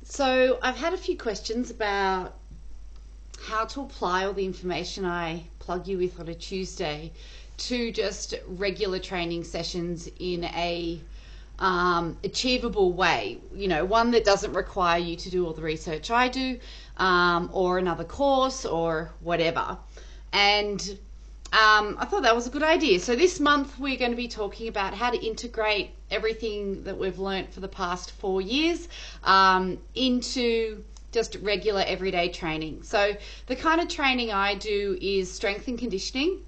So I've had a few questions about how to apply all the information I plug you with on a Tuesday to just regular training sessions in a achievable way, one that doesn't require you to do all the research I do, or another course or whatever. And I thought that was a good idea. So this month we're going to be talking about how to integrate everything that we've learnt for the past 4 years into just regular everyday training. So the kind of training I do is strength and conditioning.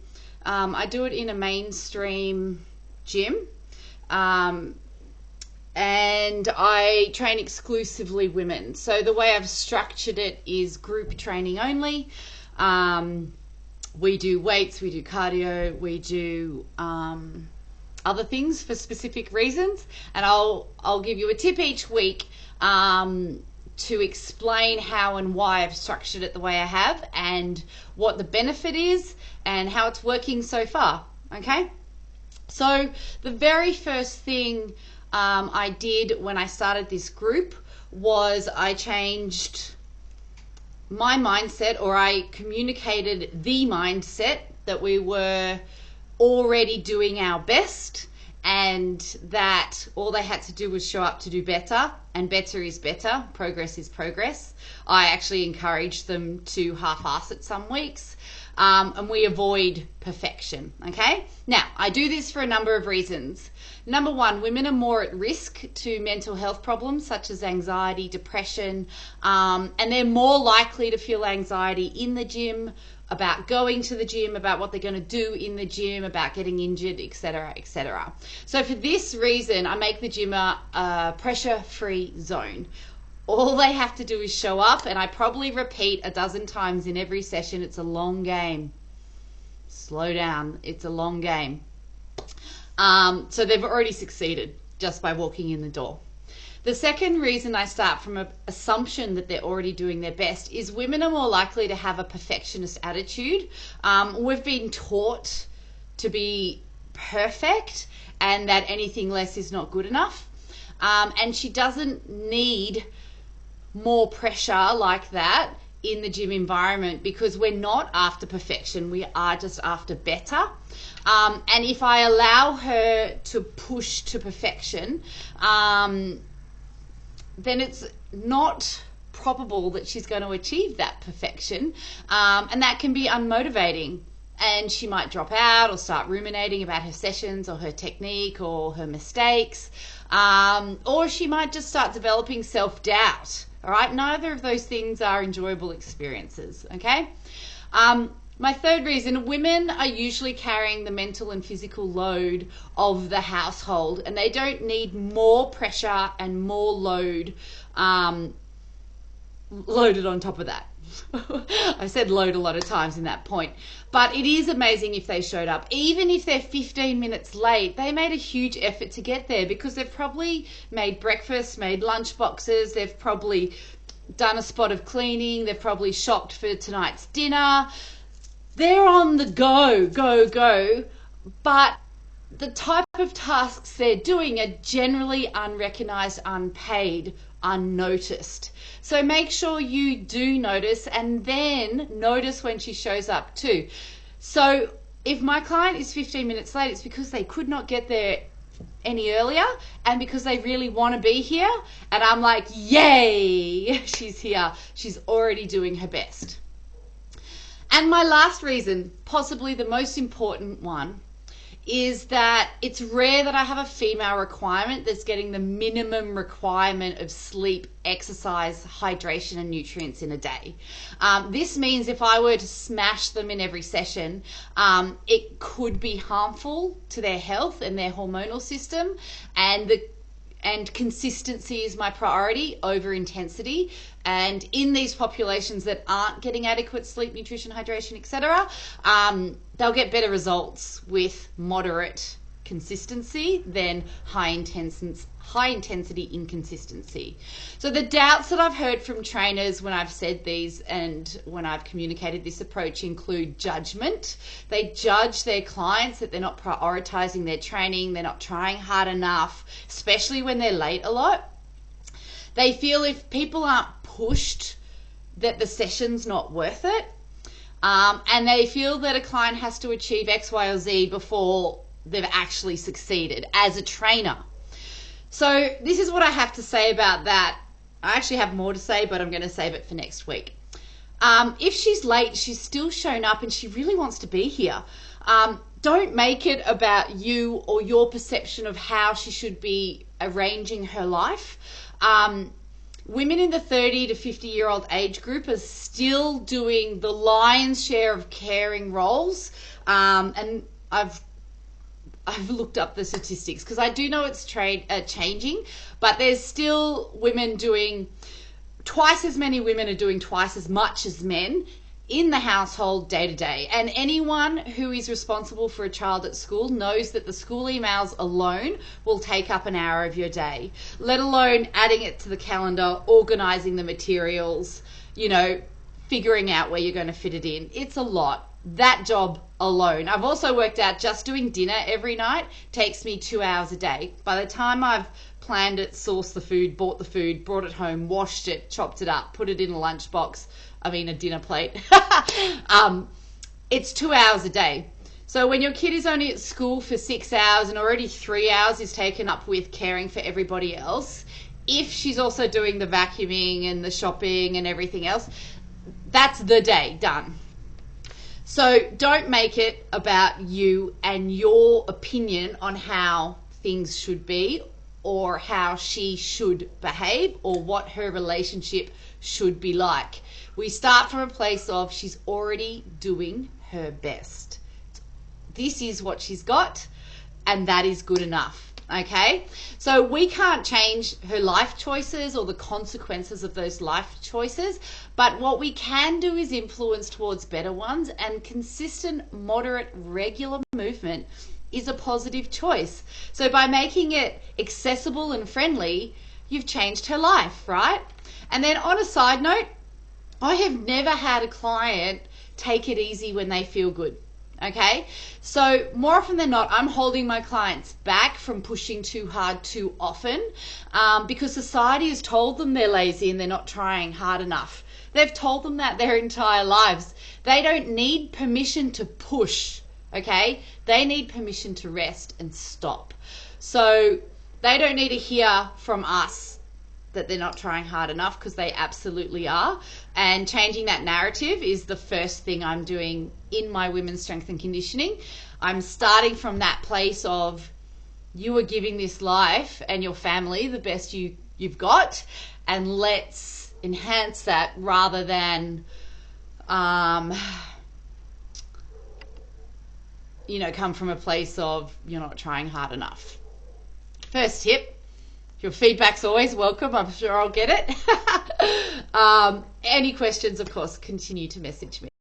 I do it in a mainstream gym, and I train exclusively women. So the way I've structured it is group training only. We do weights, we do cardio, we do other things for specific reasons, and I'll give you a tip each week to explain how and why I've structured it the way I have, and what the benefit is, and how it's working so far. Okay? So the very first thing I did when I started this group was I changed my mindset, or I communicated the mindset that we were already doing our best, and that all they had to do was show up to do better, and better is better, progress is progress. I actually encourage them to half-ass it some weeks, and we avoid perfection. Okay? Now, I do this for a number of reasons. Number one, women are more at risk to mental health problems such as anxiety, depression, and they're more likely to feel anxiety in the gym, about going to the gym, about what they're going to do in the gym, about getting injured, etc., etc. So for this reason, I make the gym a pressure-free zone. All they have to do is show up, and I probably repeat 12 times in every session, it's a long game. Slow down, it's a long game. So they've already succeeded just by walking in the door. The second reason I start from an assumption that they're already doing their best is women are more likely to have a perfectionist attitude. We've been taught to be perfect and that anything less is not good enough. And she doesn't need more pressure like that in the gym environment, because we're not after perfection, we are just after better. And if I allow her to push to perfection, then it's not probable that she's going to achieve that perfection, and that can be unmotivating, and she might drop out or start ruminating about her sessions or her technique or her mistakes, or she might just start developing self-doubt. All right, neither of those things are enjoyable experiences. Okay. My third reason, women are usually carrying the mental and physical load of the household, and they don't need more pressure and more load loaded on top of that. I said load a lot of times in that point, but it is amazing if they showed up. Even if they're 15 minutes late, they made a huge effort to get there, because they've probably made breakfast, made lunch boxes, they've probably done a spot of cleaning, they've probably shopped for tonight's dinner. They're on the go, but the type of tasks they're doing are generally unrecognized, unpaid, unnoticed. So make sure you do notice, and then notice when she shows up too. So if my client is 15 minutes late, it's because they could not get there any earlier, and because they really want to be here, and I'm like, yay, she's here, she's already doing her best. And my last reason, possibly the most important one, is that it's rare that I have a female requirement that's getting the minimum requirement of sleep, exercise, hydration, and nutrients in a day. This means if I were to smash them in every session, it could be harmful to their health and their hormonal system, and consistency is my priority over intensity. And in these populations that aren't getting adequate sleep, nutrition, hydration, etc., they'll get better results with moderate consistency than high intensity inconsistency. So the doubts that I've heard from trainers when I've said these and when I've communicated this approach include judgment. They judge their clients that they're not prioritizing their training, they're not trying hard enough, especially when they're late a lot. They feel if people aren't pushed, that the session's not worth it. And they feel that a client has to achieve X, Y, or Z before they've actually succeeded as a trainer. So this is what I have to say about that. I actually have more to say, but I'm going to save it for next week. If she's late, she's still shown up and she really wants to be here. Don't make it about you or your perception of how she should be arranging her life. Women in the 30 to 50-year-old age group are still doing the lion's share of caring roles. And I've looked up the statistics because I do know it's changing, but there's still women doing twice as many women are doing twice as much as men in the household day to day. And anyone who is responsible for a child at school knows that the school emails alone will take up an hour of your day, let alone adding it to the calendar, organizing the materials, figuring out where you're going to fit it in. It's a lot. That job alone. I've also worked out just doing dinner every night takes me 2 hours a day. By the time I've planned it, sourced the food, bought the food, brought it home, washed it, chopped it up, put it in a lunchbox, a dinner plate, it's 2 hours a day. So when your kid is only at school for 6 hours and already 3 hours is taken up with caring for everybody else, if she's also doing the vacuuming and the shopping and everything else, that's the day done. So don't make it about you and your opinion on how things should be or how she should behave or what her relationship should be like. We start from a place of she's already doing her best. This is what she's got, and that is good enough. Okay, so we can't change her life choices or the consequences of those life choices, but what we can do is influence towards better ones, and consistent, moderate, regular movement is a positive choice. So by making it accessible and friendly, you've changed her life, right? And then on a side note, I have never had a client take it easy when they feel good. Okay, so more often than not, I'm holding my clients back from pushing too hard too often because society has told them they're lazy and they're not trying hard enough. They've told them that their entire lives. They don't need permission to push, okay? They need permission to rest and stop. So they don't need to hear from us that they're not trying hard enough, because they absolutely are. And changing that narrative is the first thing I'm doing in my women's strength and conditioning. I'm starting from that place of you are giving this life and your family the best you've got, and let's enhance that rather than come from a place of you're not trying hard enough. First tip. Your feedback's always welcome. I'm sure I'll get it. Any questions, of course, continue to message me.